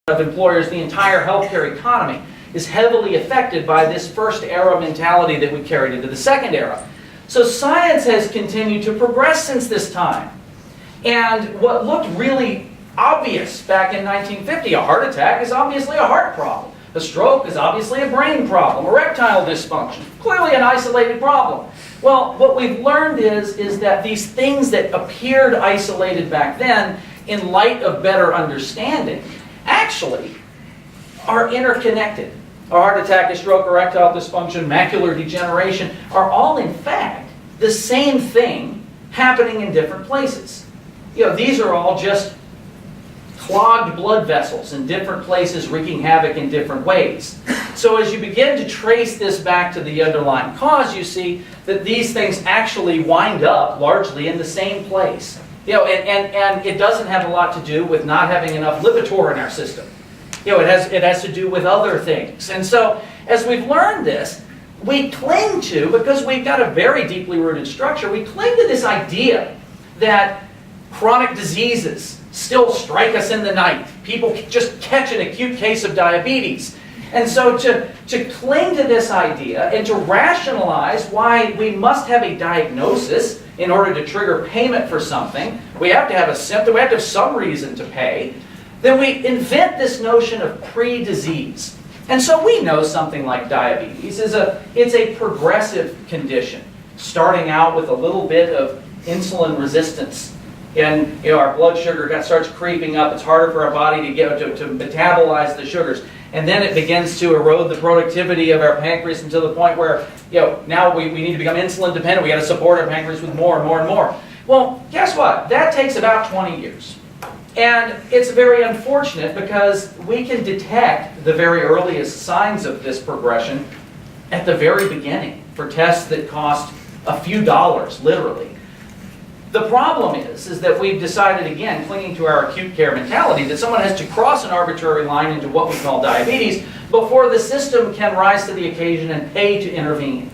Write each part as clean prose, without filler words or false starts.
of employers, the entire healthcare economy is heavily affected by this first era mentality that we carried into the second era. So science has continued to progress since this time. And what looked really obvious back in 1950, a heart attack is obviously a heart problem. A stroke is obviously a brain problem. Erectile dysfunction, clearly an isolated problem. Well, what we've learned is that these things that appeared isolated back then, in light of better understanding, actually are interconnected. A heart attack, a stroke, erectile dysfunction, macular degeneration are all, in fact, the same thing happening in different places. You know, these are all just clogged blood vessels in different places wreaking havoc in different ways. So as you begin to trace this back to the underlying cause, you see that these things actually wind up largely in the same place. You know, and it doesn't have a lot to do with not having enough Lipitor in our system. You know, it has to do with other things. And so as we've learned this, we cling to, because we've got a very deeply rooted structure, we cling to this idea that chronic diseases still strike us in the night. People just catch an acute case of diabetes. And so to cling to this idea and to rationalize why we must have a diagnosis in order to trigger payment for something, we have to have a symptom, we have to have some reason to pay, then we invent this notion of pre-disease. And so we know something like diabetes is it's a progressive condition, starting out with a little bit of insulin resistance. And you know, our blood sugar starts creeping up. It's harder for our body to metabolize the sugars. And then it begins to erode the productivity of our pancreas until the point where, you know, now we need to become insulin dependent. We got to support our pancreas with more and more and more. Well, guess what? That takes about 20 years. And it's very unfortunate because we can detect the very earliest signs of this progression at the very beginning for tests that cost a few dollars, literally. The problem is that we've decided, again, clinging to our acute care mentality, that someone has to cross an arbitrary line into what we call diabetes before the system can rise to the occasion and pay to intervene.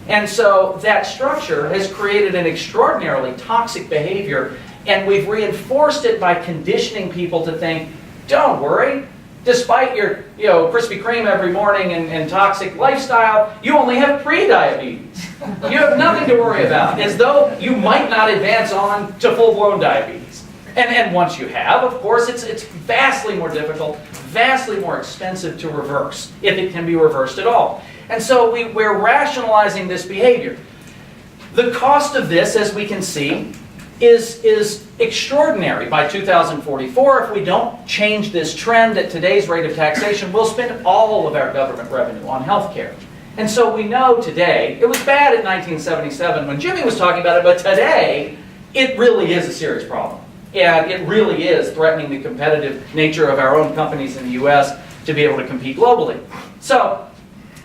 And so that structure has created an extraordinarily toxic behavior, and we've reinforced it by conditioning people to think, don't worry, despite your Krispy Kreme every morning and toxic lifestyle, you only have pre-diabetes. You have nothing to worry about, as though you might not advance on to full-blown diabetes. And once you have, of course, it's vastly more difficult, vastly more expensive to reverse, if it can be reversed at all. And so we're rationalizing this behavior. The cost of this, as we can see, is extraordinary. By 2044, if we don't change this trend at today's rate of taxation, we'll spend all of our government revenue on health care. And so we know today, it was bad in 1977 when Jimmy was talking about it, but today, it really is a serious problem. And it really is threatening the competitive nature of our own companies in the US to be able to compete globally. So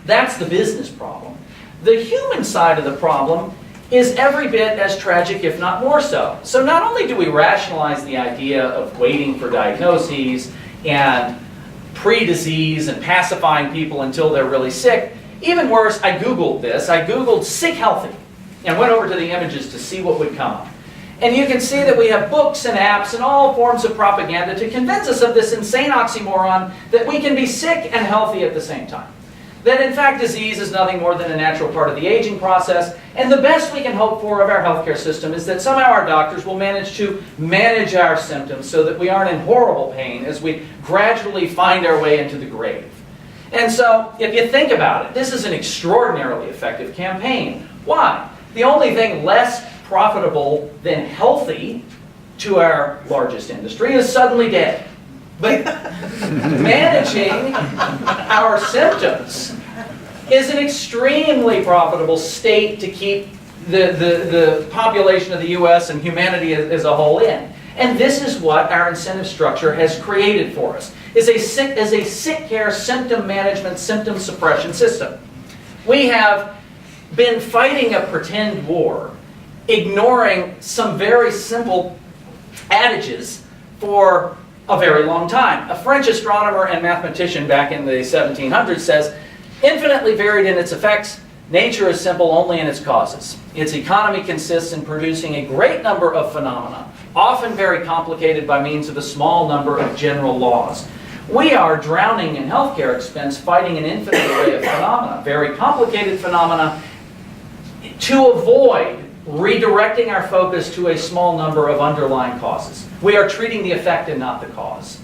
that's the business problem. The human side of the problem is every bit as tragic, if not more so. So not only do we rationalize the idea of waiting for diagnoses and pre-disease and pacifying people until they're really sick, even worse, I Googled this. I Googled sick healthy and went over to the images to see what would come up. And you can see that we have books and apps and all forms of propaganda to convince us of this insane oxymoron that we can be sick and healthy at the same time. That in fact disease is nothing more than a natural part of the aging process, and the best we can hope for of our healthcare system is that somehow our doctors will manage to manage our symptoms so that we aren't in horrible pain as we gradually find our way into the grave. And so, if you think about it, this is an extraordinarily effective campaign. Why? The only thing less profitable than healthy to our largest industry is suddenly dead. But managing our symptoms is an extremely profitable state to keep the population of the US and humanity as a whole in. And this is what our incentive structure has created for us, is a sick care symptom management, symptom suppression system. We have been fighting a pretend war, ignoring some very simple adages for a very long time. A French astronomer and mathematician back in the 1700s says, infinitely varied in its effects, nature is simple only in its causes. Its economy consists in producing a great number of phenomena, often very complicated by means of a small number of general laws. We are drowning in healthcare expense, fighting an infinite array of phenomena, very complicated phenomena, to avoid redirecting our focus to a small number of underlying causes. We are treating the effect and not the cause.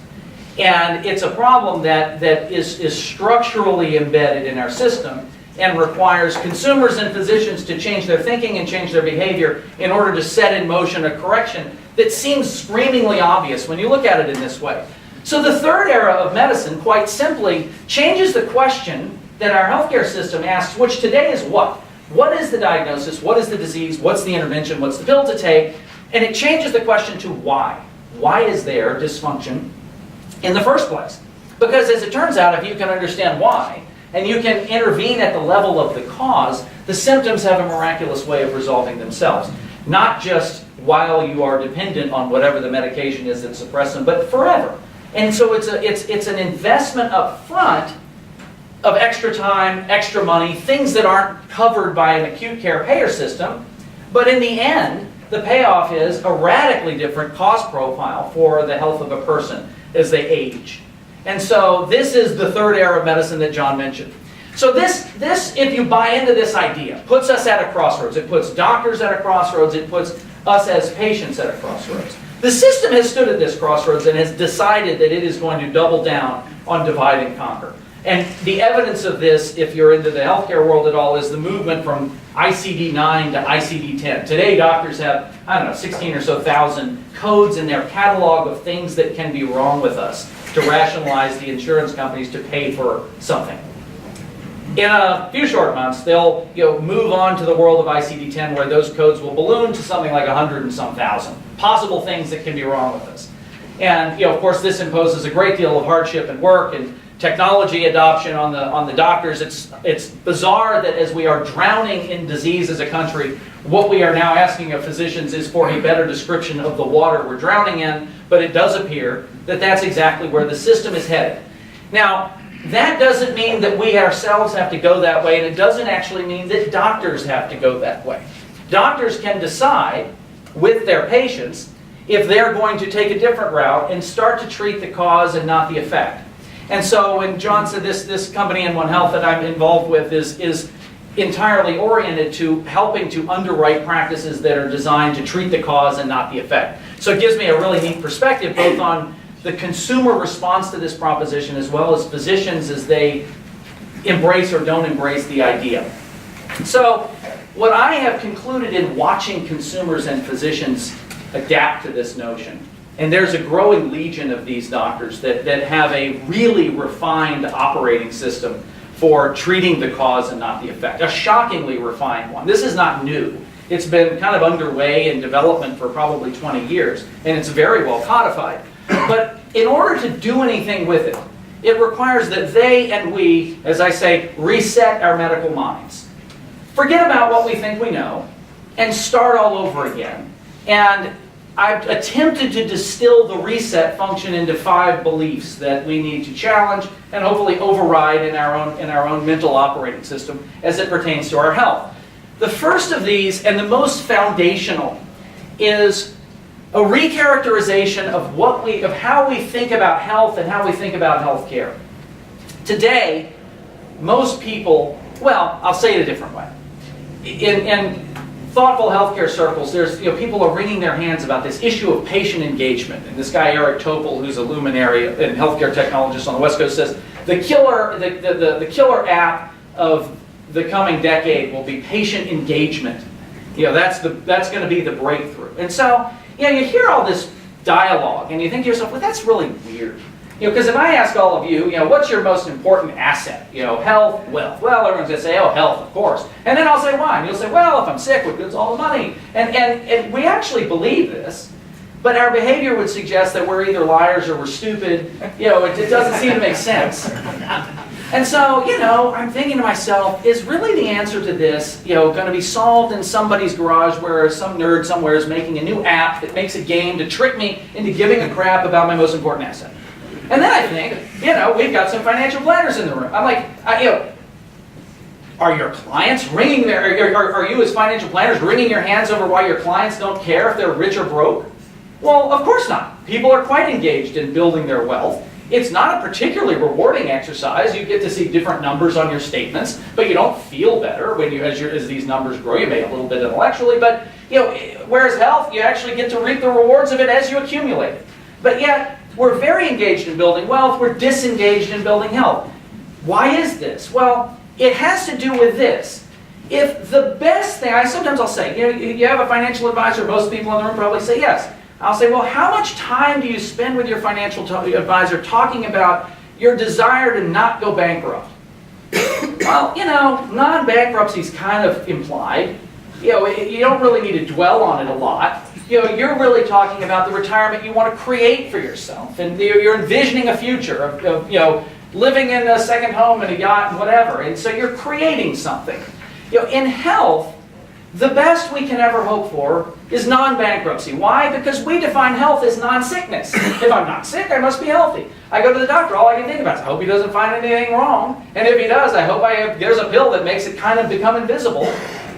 And it's a problem that is structurally embedded in our system and requires consumers and physicians to change their thinking and change their behavior in order to set in motion a correction that seems screamingly obvious when you look at it in this way. So the third era of medicine, quite simply, changes the question that our healthcare system asks, which today is what? What is the diagnosis? What is the disease? What's the intervention? What's the pill to take? And it changes the question to why. Why is there dysfunction in the first place? Because as it turns out, if you can understand why, and you can intervene at the level of the cause, the symptoms have a miraculous way of resolving themselves. Not just while you are dependent on whatever the medication is that suppresses them, but forever. And so it's an investment up front of extra time, extra money, things that aren't covered by an acute care payer system. But in the end, the payoff is a radically different cost profile for the health of a person as they age. And so this is the third era of medicine that John mentioned. So this, if you buy into this idea, puts us at a crossroads. It puts doctors at a crossroads. It puts us as patients at a crossroads. The system has stood at this crossroads and has decided that it is going to double down on divide and conquer. And the evidence of this, if you're into the healthcare world at all, is the movement from ICD-9 to ICD-10. Today, doctors have, 16 or so thousand codes in their catalog of things that can be wrong with us to rationalize the insurance companies to pay for something. In a few short months, they'll move on to the world of ICD-10 where those codes will balloon to something like 100 and some thousand possible things that can be wrong with us. And of course, this imposes a great deal of hardship and work and technology adoption on the doctors. It's bizarre that as we are drowning in disease as a country, what we are now asking of physicians is for a better description of the water we're drowning in, but it does appear that that's exactly where the system is headed. Now, that doesn't mean that we ourselves have to go that way, and it doesn't actually mean that doctors have to go that way. Doctors can decide with their patients if they're going to take a different route and start to treat the cause and not the effect. And so when John said this company in One Health that I'm involved with is entirely oriented to helping to underwrite practices that are designed to treat the cause and not the effect. So it gives me a really neat perspective both on the consumer response to this proposition as well as physicians as they embrace or don't embrace the idea. So what I have concluded in watching consumers and physicians adapt to this notion, and there's a growing legion of these doctors that have a really refined operating system for treating the cause and not the effect. A shockingly refined one. This is not new. It's been kind of underway in development for probably 20 years, and it's very well codified. But in order to do anything with it, it requires that they and we, as I say, reset our medical minds. Forget about what we think we know, and start all over again. And I've attempted to distill the reset function into 5 beliefs that we need to challenge and hopefully override in our own mental operating system as it pertains to our health. The first of these, and the most foundational, is a recharacterization of how we think about health and how we think about health care. Today, most people, well, I'll say it a different way. In thoughtful healthcare circles, there's people are wringing their hands about this issue of patient engagement. And this guy Eric Topol, who's a luminary and healthcare technologist on the West Coast, says the killer app of the coming decade will be patient engagement. That's going to be the breakthrough. And so you hear all this dialogue, and you think to yourself, well, that's really weird. Because if I ask all of you, what's your most important asset? Health, wealth. Well, everyone's going to say, oh, health, of course. And then I'll say, why? And you'll say, well, if I'm sick, what good's all the money? And we actually believe this, but our behavior would suggest that we're either liars or we're stupid. It doesn't seem to make sense. And so, I'm thinking to myself, is really the answer to this, going to be solved in somebody's garage where some nerd somewhere is making a new app that makes a game to trick me into giving a crap about my most important asset? And then I think, we've got some financial planners in the room. I'm like, are your clients wringing are you as financial planners wringing your hands over why your clients don't care if they're rich or broke? Well, of course not. People are quite engaged in building their wealth. It's not a particularly rewarding exercise. You get to see different numbers on your statements, but you don't feel better when as these numbers grow. You may a little bit intellectually, but whereas health, you actually get to reap the rewards of it as you accumulate it. But yet, we're very engaged in building wealth. We're disengaged in building health. Why is this? Well, it has to do with this. If the best thing, sometimes I'll say, you have a financial advisor, most people in the room probably say yes. I'll say, well, how much time do you spend with your financial advisor talking about your desire to not go bankrupt? Well, non-bankruptcy is kind of implied. You don't really need to dwell on it a lot. You're really talking about the retirement you want to create for yourself. And you're envisioning a future of living in a second home and a yacht and whatever. And so you're creating something. In health, the best we can ever hope for is non-bankruptcy. Why? Because we define health as non-sickness. If I'm not sick, I must be healthy. I go to the doctor, all I can think about is, I hope he doesn't find anything wrong. And if he does, I hope there's a pill that makes it kind of become invisible.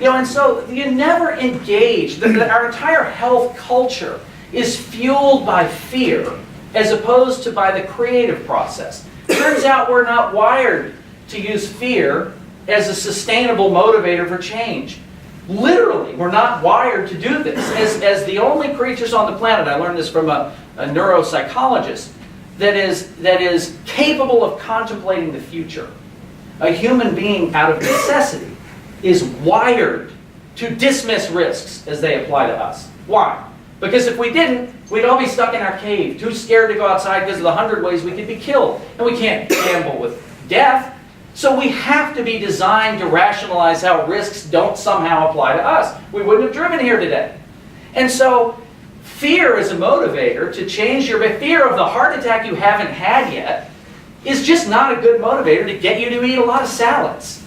And so you never engage. Our entire health culture is fueled by fear as opposed to by the creative process. Turns out we're not wired to use fear as a sustainable motivator for change. Literally, we're not wired to do this. As the only creatures on the planet, I learned this from a neuropsychologist, that is capable of contemplating the future. A human being, out of necessity, is wired to dismiss risks as they apply to us. Why? Because if we didn't, we'd all be stuck in our cave, too scared to go outside because of the 100 ways we could be killed. And we can't gamble with death. So we have to be designed to rationalize how risks don't somehow apply to us. We wouldn't have driven here today. And so fear is a motivator to change your fear of the heart attack you haven't had yet is just not a good motivator to get you to eat a lot of salads.